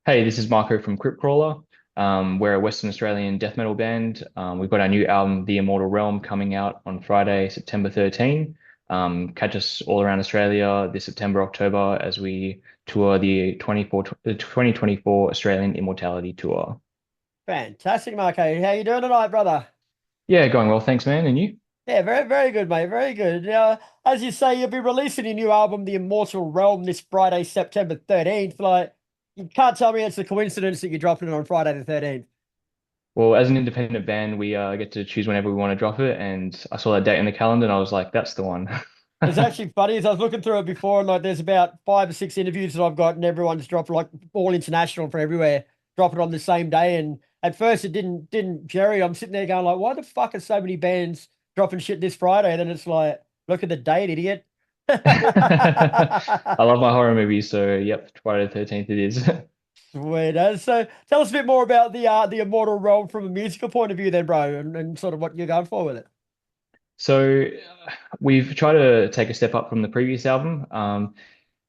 Hey, this is Marco from Crypt Crawler. We're a Western Australian death metal band. We've got our new album, The Immortal Realm, coming out on Friday, September 13. Catch us all around Australia this September, October as we tour the 2024 Australian Immortality Tour. Fantastic, Marco. How you doing tonight, brother? Yeah, going well, thanks, man. And you? Yeah, very, very good, mate. Very good. Now, as you say, you'll be releasing your new album, The Immortal Realm, this Friday, September 13th. Like, you can't tell me it's a coincidence that you're dropping it on Friday the 13th. Well, as an independent band, we get to choose whenever we want to drop it. And I saw that date in the calendar and I was like, that's the one. It's actually funny as I was looking through it before, and like there's about 5 or 6 interviews that I've got, and everyone's dropped like all international from everywhere, drop it on the same day. And at first it didn't Jerry. I'm sitting there going like, why the fuck are so many bands dropping shit this Friday? And then it's like, look at the date, idiot. I love my horror movies, so yep, Friday the 13th it is. Sweet. So tell us a bit more about the Immortal Realm from a musical point of view then, bro, and sort of what you're going for with it. So we've tried to take a step up from the previous album.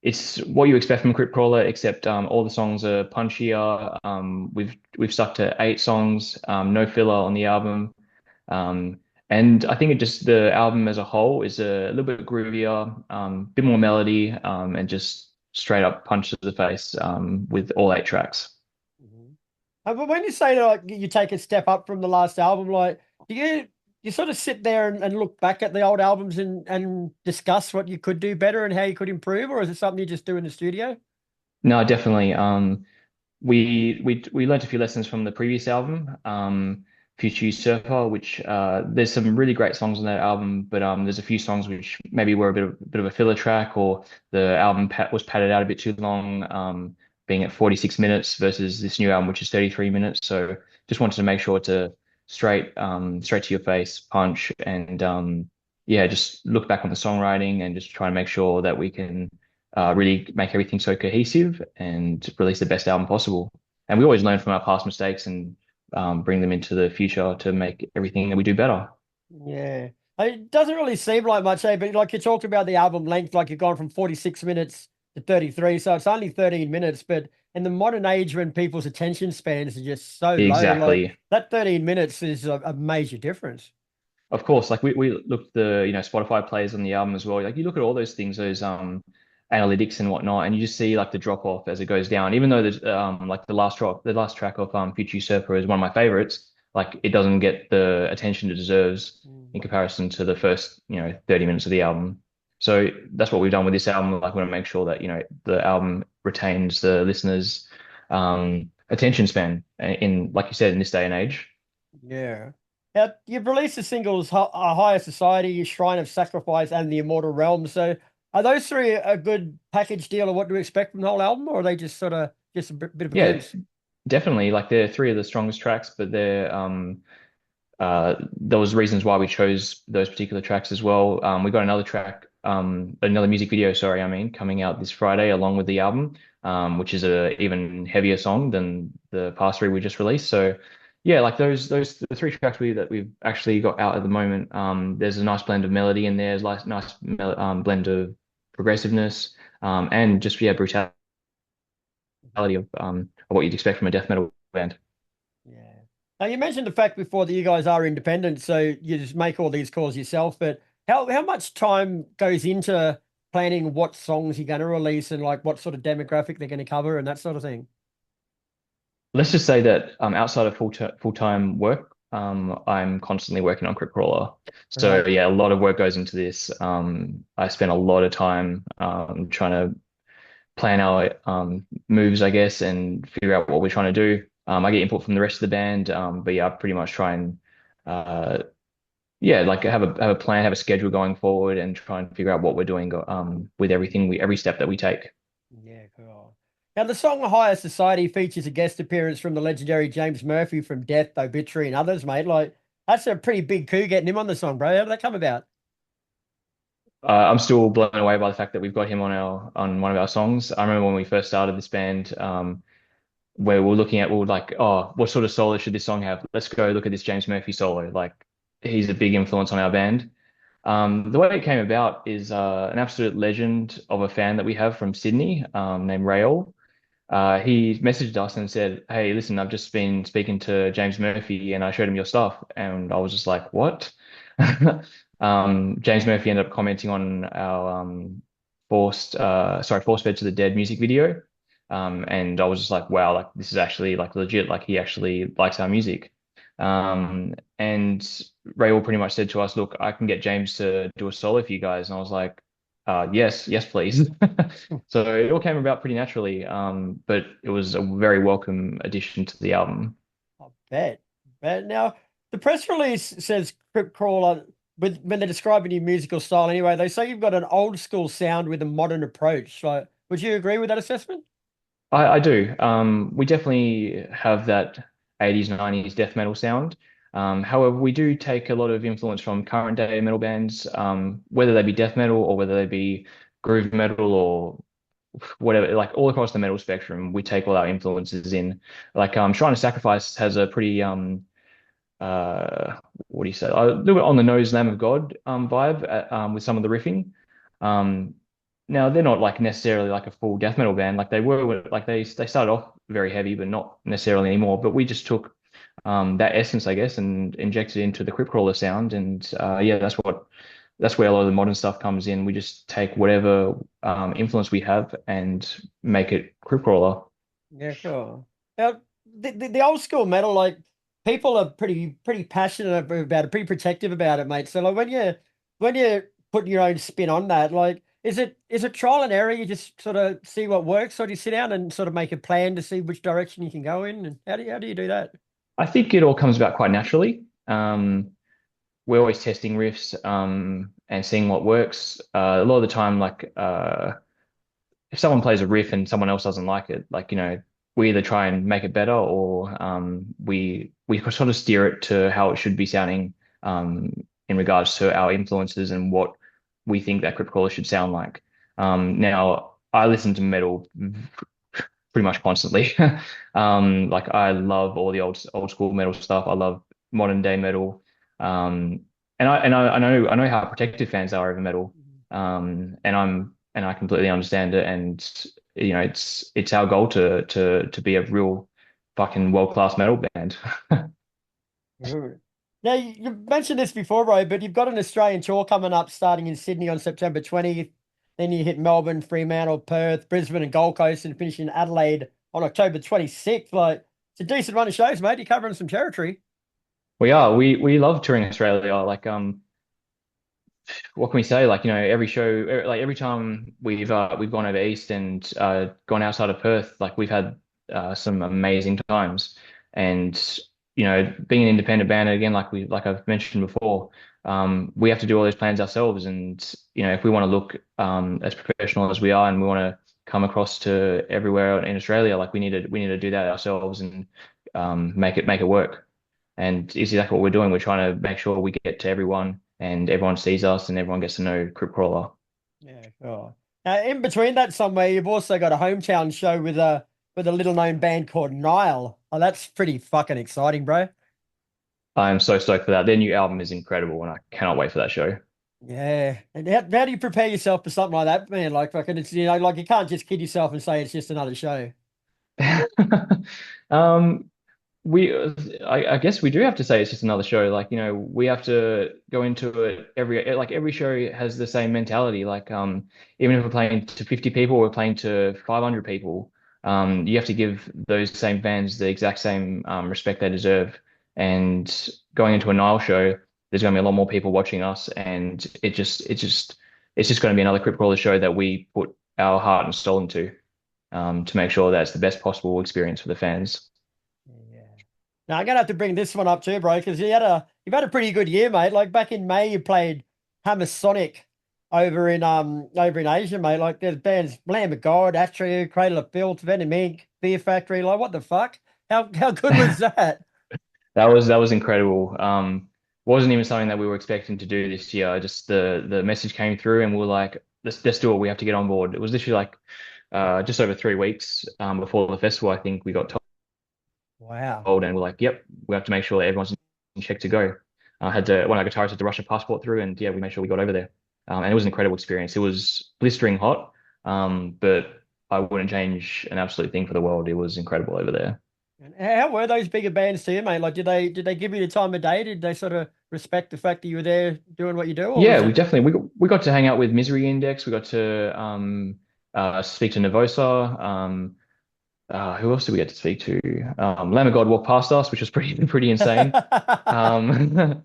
It's what you expect from Crypt Crawler, except all the songs are punchier. We've stuck to 8 songs, no filler on the album. And I think it just the album as a whole is a little bit groovier, bit more melody, and just straight up punch to the face with all 8 tracks. Mhm. But when you say like you take a step up from the last album, like do you sort of sit there and look back at the old albums and discuss what you could do better and how you could improve, or is it something you just do in the studio? No, definitely. We learnt a few lessons from the previous album, Future Surfer, which there's some really great songs on that album, but there's a few songs which maybe were a bit of a filler track, or the album was padded out a bit too long, being at 46 minutes versus this new album, which is 33 minutes. So just wanted to make sure to straight to your face punch, and yeah, just look back on the songwriting and just try and make sure that we can really make everything so cohesive and release the best album possible. And we always learn from our past mistakes and bring them into the future to make everything that we do better. Yeah. It doesn't really seem like much, eh? But like you talked about the album length, like you've gone from 46 minutes to 33, so it's only 13 minutes. But in the modern age when people's attention spans are just so low, like Exactly. that 13 minutes is a major difference. Of course, like we look the Spotify plays on the album as well. Like you look at all those things, those analytics and whatnot, and you just see like the drop off as it goes down. Even though there's like the last track of Future Usurper is one of my favorites, like it doesn't get the attention it deserves in Mm. comparison to the first 30 minutes of the album. So that's what we've done with this album. Like we want to make sure that the album retains the listeners' attention span in, like you said, in this day and age. Yeah. Now, you've released the singles Higher Society, Shrine of Sacrifice, and The Immortal Realm. So are those three a good package deal of what to expect from the whole album, or are they just sort of just a bit of a Yeah, glimpse? definitely. Like they're 3 of the strongest tracks, but there was reasons why we chose those particular tracks as well. We got another track, another music video, sorry, I mean, coming out this Friday along with the album, which is a even heavier song than the past 3 we just released. So yeah, like those the 3 tracks that we've actually got out at the moment. There's a nice blend of melody in there, there's nice blend of progressiveness, and just yeah, brutality of what you'd expect from a death metal band. Yeah. Now you mentioned the fact before that you guys are independent, so you just make all these calls yourself. But how much time goes into planning what songs you're going to release and like what sort of demographic they're going to cover and that sort of thing? Let's just say that outside of full-time work, I'm constantly working on Crypt Crawler. So Right. yeah, a lot of work goes into this. I spend a lot of time trying to plan our moves, I guess, and figure out what we're trying to do. I get input from the rest of the band, but yeah, I pretty much try and uh, yeah, like have a plan, have a schedule going forward, and try and figure out what we're doing with every step that we take. Yeah, cool. Now, the song Higher Society features a guest appearance from the legendary James Murphy from Death, Obituary, and others, mate. Like, that's a pretty big coup getting him on the song, bro. How did that come about? I'm still blown away by the fact that we've got him on one of our songs. I remember when we first started this band, where we were like, oh, what sort of solo should this song have? Let's go look at this James Murphy solo. Like, he's a big influence on our band. The way it came about is an absolute legend of a fan that we have from Sydney, named Rael. he messaged us and said, "Hey, listen, I've just been speaking to James Murphy, and I showed him your stuff." And I was just like, "What?" James Murphy ended up commenting on our forced fed to the dead music video. And I was just like, "Wow, like this is actually like legit. Like he actually likes our music." And Ray pretty much said to us, "Look, I can get James to do a solo for you guys." And I was like, yes, yes, please." So it all came about pretty naturally, but it was a very welcome addition to the album. I bet. But now the press release says Crypt Crawler with when they're describing your musical style anyway, they say you've got an old school sound with a modern approach. So would you agree with that assessment? I do. We definitely have that 80s, 90s death metal sound. However, we do take a lot of influence from current day metal bands, whether they be death metal or whether they be groove metal or whatever, like all across the metal spectrum, we take all our influences in. Like Shrine of Sacrifice has a pretty what do you say? A little bit on the nose Lamb of God vibe with some of the riffing. Um, Now they're not like necessarily like a full death metal band. Like they were like they started off very heavy, but not necessarily anymore. But we just took that essence, I guess, and injected it into the Crypt Crawler sound. And yeah, that's where a lot of the modern stuff comes in. We just take whatever influence we have and make it Crypt Crawler. Yeah, sure. Now, the old school metal, like people are pretty passionate about it, pretty protective about it, mate. So like when you're putting your own spin on that, like is it trial and error? You just sort of see what works, or do you sit down and sort of make a plan to see which direction you can go in? And how do you do that? I think it all comes about quite naturally. We're always testing riffs and seeing what works. A lot of the time, like if someone plays a riff and someone else doesn't like it, like we either try and make it better or we sort of steer it to how it should be sounding in regards to our influences and what we think that Crypt Crawler should sound like. Now, I listen to metal pretty much constantly. Like I love all the old school metal stuff. I love modern day metal. Um, and I know how protective fans are over metal. And I completely understand it. And it's our goal to be a real fucking world-class metal band. Good. Now you mentioned this before, bro, but you've got an Australian tour coming up starting in Sydney on September 20th. Then you hit Melbourne, Fremantle, Perth, Brisbane, and Gold Coast, and finish in Adelaide on October 26th. Like it's a decent run of shows, mate. You're covering some territory. We love touring Australia. Like what can we say? Like, every show, like every time we've gone over east and gone outside of Perth, like we've had some amazing times. And being an independent band again, like I've mentioned before, we have to do all those plans ourselves. And if we want to look as professional as we are, and we want to come across to everywhere in Australia, like we need to do that ourselves and make it work. And it's exactly what we're doing. We're trying to make sure we get to everyone and everyone sees us and everyone gets to know Crypt Crawler. Yeah, sure. Now, in between that, somewhere you've also got a hometown show with a little known band called Nile. Oh, that's pretty fucking exciting, bro. I'm so stoked for that. Their new album is incredible and I cannot wait for that show. Yeah. And how do you prepare yourself for something like that, man? Like fucking it's like you can't just kid yourself and say it's just another show. Um, I guess we do have to say it's just another show. Like, we have to go into it every show has the same mentality. Like, even if we're playing to 50 people, we're playing to 500 people. You have to give those same fans the exact same respect they deserve. And going into a Nile show, there's going to be a lot more people watching us, and it's just going to be another Crypt Crawler show that we put our heart and soul into, to make sure that it's the best possible experience for the fans. Yeah. Now I'm gonna have to bring this one up too, bro, because you've had a pretty good year, mate. Like back in May, you played Hammer Sonic over in Asia, mate. Like there's bands Lamb of God, Astro, Cradle of Filth, Venom Inc., Fear Factory. Like what the fuck? How good was that? That was incredible. Wasn't even something that we were expecting to do this year. Just the message came through, and we were like, let's do it. We have to get on board. It was literally like just over 3 weeks before the festival. I think we got Wow. told, and we're like, yep, we have to make sure that everyone's in check to go. I had to One of our guitarists had to rush a passport through, and yeah, we made sure we got over there. And it was an incredible experience. It was blistering hot, but I wouldn't change an absolute thing for the world. It was incredible over there. And how were those bigger bands to you, mate? Like, did they give you the time of day? Did they sort of respect the fact that you were there doing what you do, or was Yeah, we it? definitely we got to hang out with Misery Index. We got to speak to Nervosa. Who else did we get to speak to? Lamb of God walked past us, which was pretty pretty insane. Um,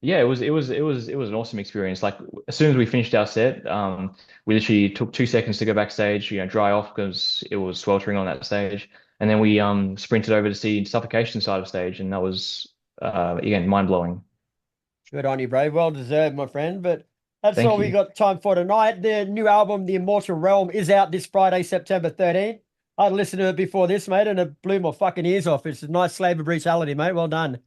yeah, it was an awesome experience. Like as soon as we finished our set, we literally took 2 seconds to go backstage, dry off because it was sweltering on that stage, and then we sprinted over to see Suffocation side of stage, and that was again mind blowing. Good on you, bro. Well deserved, my friend. But that's all Thank we you. got time for tonight. The new album, The Immortal Realm, is out this Friday, September 13th. I'd listened to it before this, mate, and it blew my fucking ears off. It's a nice slab of brutality, mate. Well done.